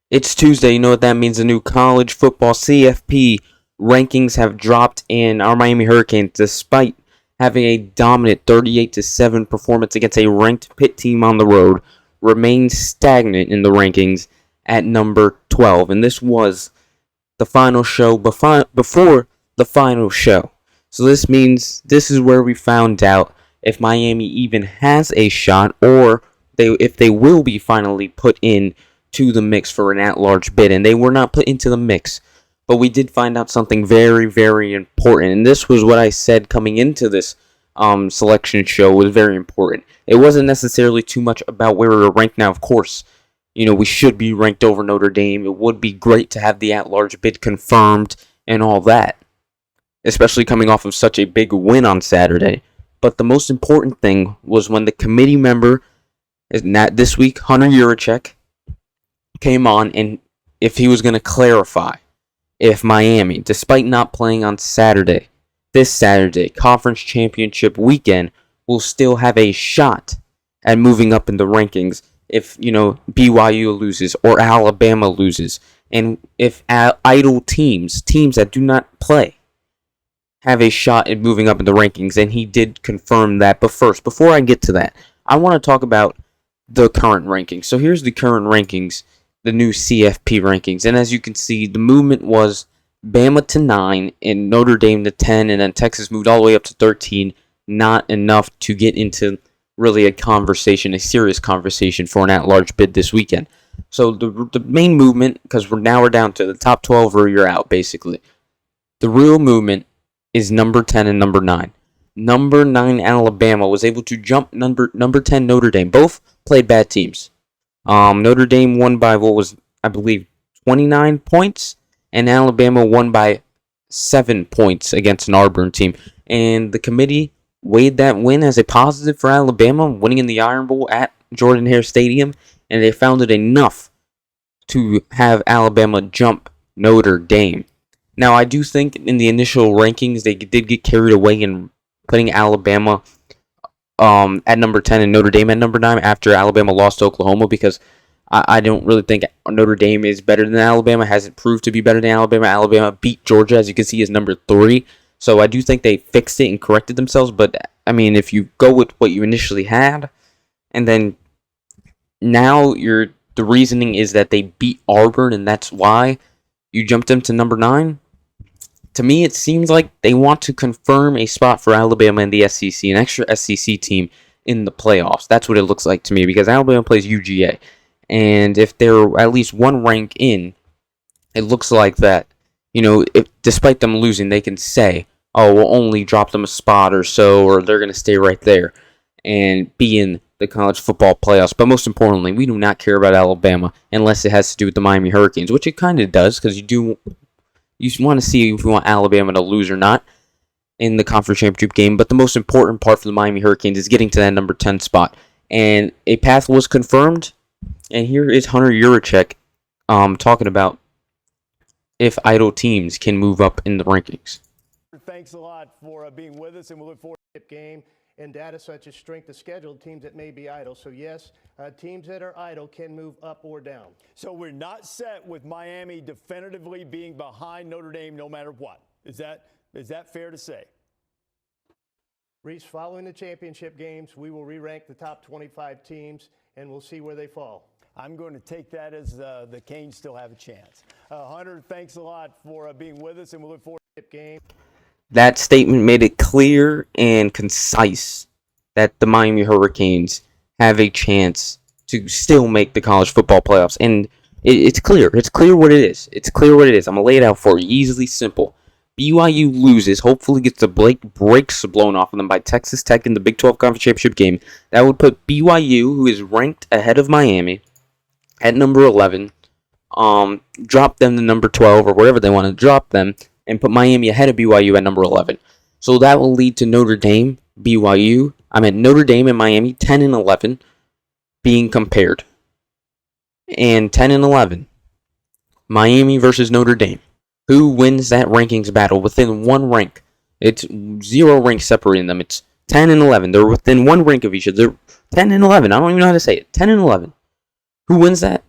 It's Tuesday. You know what that means? The new college football CFP rankings have dropped, and our Miami Hurricanes, despite having a dominant 38-7 performance against a ranked Pitt team on the road, remain stagnant in the rankings at number 12. And this was the final show before the final show. So this means this is where we found out if Miami even has a shot, or if they will be finally put in to the mix for an at-large bid, and they were not put into the mix. But we did find out something very, very important, and this was what I said coming into this selection show was very important. It wasn't necessarily too much about where we were ranked. Now, of course, we should be ranked over Notre Dame. It would be great to have the at-large bid confirmed and all that, especially coming off of such a big win on Saturday. But the most important thing was when the committee member, this week, Hunter Yurachek, came on, and if he was going to clarify if Miami, despite not playing on this Saturday, conference championship weekend, will still have a shot at moving up in the rankings if, BYU loses or Alabama loses, and if idle teams that do not play, have a shot at moving up in the rankings, and he did confirm that. But first, before I get to that, I want to talk about the current rankings. So here's the current rankings, the new CFP rankings. And as you can see, the movement was Bama to 9 and Notre Dame to 10, and then Texas moved all the way up to 13. Not enough to get into really a serious conversation for an at-large bid this weekend. So the main movement, because we're down to the top 12 or you're out, basically. The real movement is number 10 and number 9. Number 9 Alabama was able to jump number 10 Notre Dame. Both played bad teams. Notre Dame won by what was, I believe, 29 points, and Alabama won by 7 points against an Auburn team. And the committee weighed that win as a positive for Alabama, winning in the Iron Bowl at Jordan-Hare Stadium, and they found it enough to have Alabama jump Notre Dame. Now, I do think in the initial rankings, they did get carried away in putting Alabama at number 10 and Notre Dame at number 9 after Alabama lost to Oklahoma, because I don't really think Notre Dame is better than Alabama, hasn't proved to be better than Alabama. Alabama beat Georgia, as you can see, as number 3. So I do think they fixed it and corrected themselves. But, I mean, if you go with what you initially had, and then now the reasoning is that they beat Auburn, and that's why you jumped them to number 9. To me, it seems like they want to confirm a spot for Alabama in the SEC, an extra SEC team in the playoffs. That's what it looks like to me, because Alabama plays UGA. And if they're at least one rank in, it looks like that, despite them losing, they can say, oh, we'll only drop them a spot or so, or they're going to stay right there and be in the college football playoffs. But most importantly, we do not care about Alabama unless it has to do with the Miami Hurricanes, which it kind of does, because you want to see if you want Alabama to lose or not in the conference championship game. But the most important part for the Miami Hurricanes is getting to that number 10 spot. And a path was confirmed. And here is Hunter Yurachek talking about if idle teams can move up in the rankings. Thanks a lot for being with us, and we look forward to the game and data such as strength of schedule, teams that may be idle. So yes, teams that are idle can move up or down. So we're not set with Miami definitively being behind Notre Dame no matter what. Is that fair to say? Reese, following the championship games, we will re-rank the top 25 teams, and we'll see where they fall. I'm going to take that as the Canes still have a chance. Hunter, thanks a lot for being with us, and we look forward to the game. That statement made it clear and concise that the Miami Hurricanes have a chance to still make the college football playoffs. And it's clear. It's clear what it is. I'm going to lay it out for you. Easily simple. BYU loses, hopefully gets the brakes blown off of them by Texas Tech in the Big 12 Conference Championship game. That would put BYU, who is ranked ahead of Miami, at number 11, drop them to number 12 or whatever they want to drop them, and put Miami ahead of BYU at number 11. So that will lead to Notre Dame, Notre Dame and Miami, 10 and 11, being compared. And 10 and 11, Miami versus Notre Dame. Who wins that rankings battle within one rank? It's 0 ranks separating them. It's 10 and 11. They're within one rank of each other. 10 and 11. I don't even know how to say it. 10 and 11. Who wins that?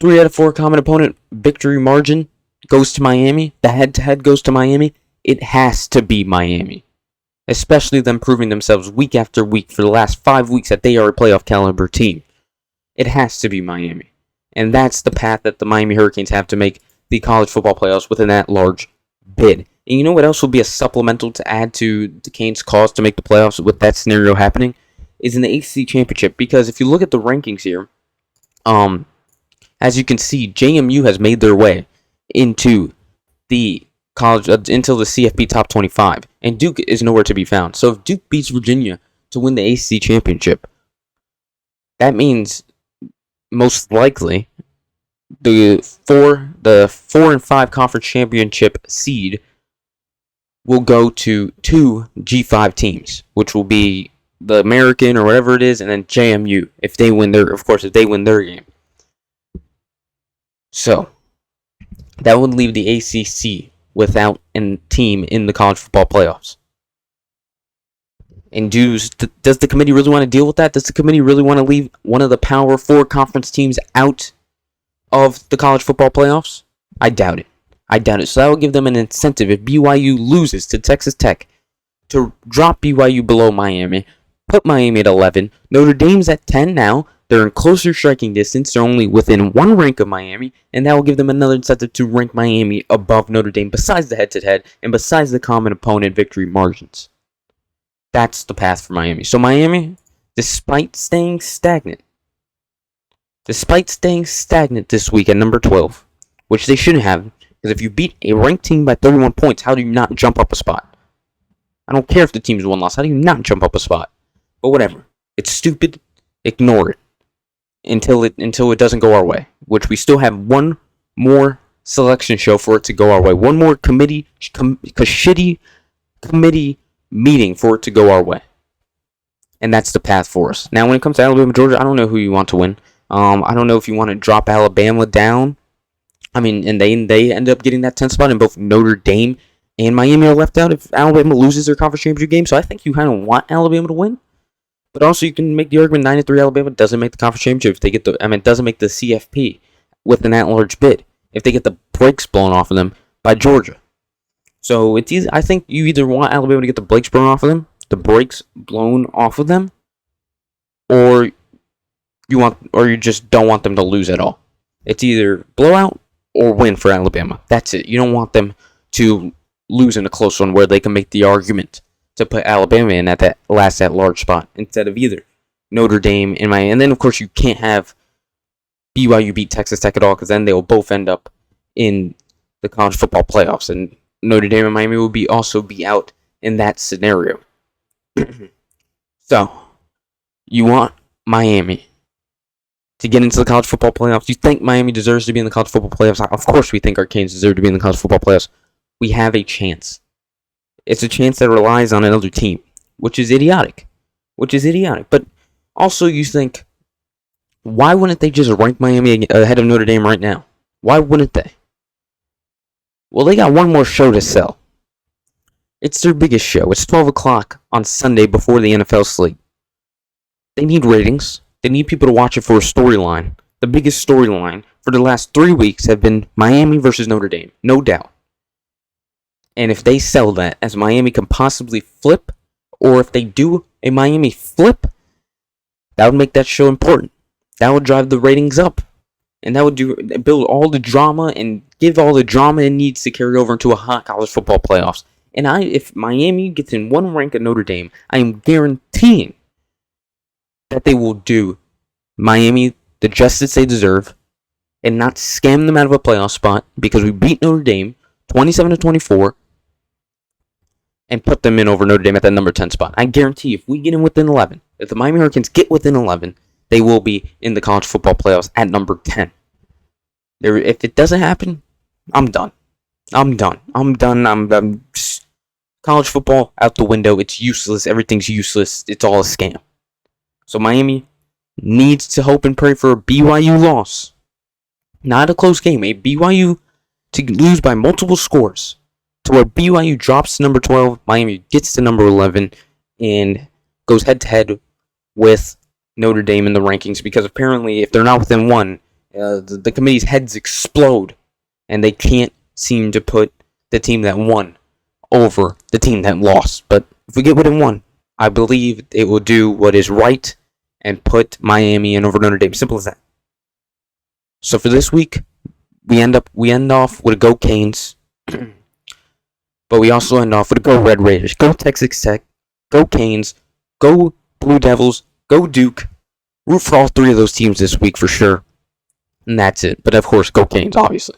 3 out of 4 common opponent victory margin goes to Miami. The head-to-head goes to Miami. It has to be Miami. Especially them proving themselves week after week for the last 5 weeks that they are a playoff caliber team. It has to be Miami. And that's the path that the Miami Hurricanes have to make the college football playoffs with an at-large bid. And you know what else will be a supplemental to add to the Canes' cause to make the playoffs with that scenario happening? Is in the ACC Championship. Because if you look at the rankings here, as you can see, JMU has made their way into the college until the CFP top 25, and Duke is nowhere to be found. So if Duke beats Virginia to win the ACC Championship, that means most likely the 4 and 5 conference championship seed will go to 2 G5 teams, which will be the American or whatever it is, and then JMU if they win their game. So that would leave the ACC without a team in the college football playoffs. And does the committee really want to deal with that? Does the committee really want to leave one of the Power 4 conference teams out of the college football playoffs? I doubt it. So that will give them an incentive if BYU loses to Texas Tech to drop BYU below Miami, put Miami at 11. Notre Dame's at 10 now. They're in closer striking distance. They're only within 1 rank of Miami, and that will give them another incentive to rank Miami above Notre Dame besides the head-to-head and besides the common opponent victory margins. That's the path for Miami. So Miami, despite staying stagnant this week at number 12, which they shouldn't have, because if you beat a ranked team by 31 points, how do you not jump up a spot? I don't care if the team's one loss. How do you not jump up a spot? But whatever. It's stupid. Ignore it until it doesn't go our way, which we still have one more selection show for it to go our way. One more shitty committee meeting for it to go our way. And that's the path for us. Now, when it comes to Alabama, Georgia, I don't know who you want to win. I don't know if you want to drop Alabama down. I mean, and they end up getting that 10th spot, and both Notre Dame and Miami are left out if Alabama loses their conference championship game. So I think you kind of want Alabama to win. But also, you can make the argument 9-3 Alabama doesn't make the conference championship if they get it doesn't make the CFP with an at-large bid if they get the brakes blown off of them by Georgia. So it's easy. I think you either want Alabama to get the brakes blown off of them, or you just don't want them to lose at all. It's either blowout or win for Alabama. That's it. You don't want them to lose in a close one where they can make the argument to put Alabama in at that last at-large spot instead of either Notre Dame and Miami. And then, of course, you can't have BYU beat Texas Tech at all because then they will both end up in the college football playoffs. And Notre Dame and Miami will also be out in that scenario. So, you want Miami to get into the college football playoffs. You think Miami deserves to be in the college football playoffs? Of course we think our Canes deserve to be in the college football playoffs. We have a chance. It's a chance that relies on another team, which is idiotic. But also you think, why wouldn't they just rank Miami ahead of Notre Dame right now? Why wouldn't they? Well, they got one more show to sell. It's their biggest show. It's 12 o'clock on Sunday before the NFL slate. They need ratings. They need people to watch it for a storyline. The biggest storyline for the last 3 weeks have been Miami versus Notre Dame, no doubt. And if they sell that as Miami can possibly flip, or if they do a Miami flip, that would make that show important. That would drive the ratings up. And that would build all the drama and give all the drama it needs to carry over into a hot college football playoffs. And if Miami gets in one rank of Notre Dame, I am guaranteeing that they will do Miami the justice they deserve and not scam them out of a playoff spot because we beat Notre Dame 27-24 and put them in over Notre Dame at that number 10 spot. I guarantee if we get in within 11, if the Miami Hurricanes get within 11, they will be in the college football playoffs at number 10. If it doesn't happen, I'm done. College football out the window. It's useless. Everything's useless. It's all a scam. So Miami needs to hope and pray for a BYU loss. Not a close game. A BYU to lose by multiple scores. To where BYU drops to number 12, Miami gets to number 11, and goes head-to-head with Notre Dame in the rankings. Because apparently, if they're not within one, The committee's heads explode, and they can't seem to put the team that won over the team that lost. But if we get what it won, I believe it will do what is right and put Miami in over Notre Dame. Simple as that. So for this week, we end off with a Go Canes, but we also end off with a Go Red Raiders, Go Texas Tech, Go Canes, Go Blue Devils, Go Duke. Root for all three of those teams this week for sure. And that's it. But of course, Go Canes, obviously.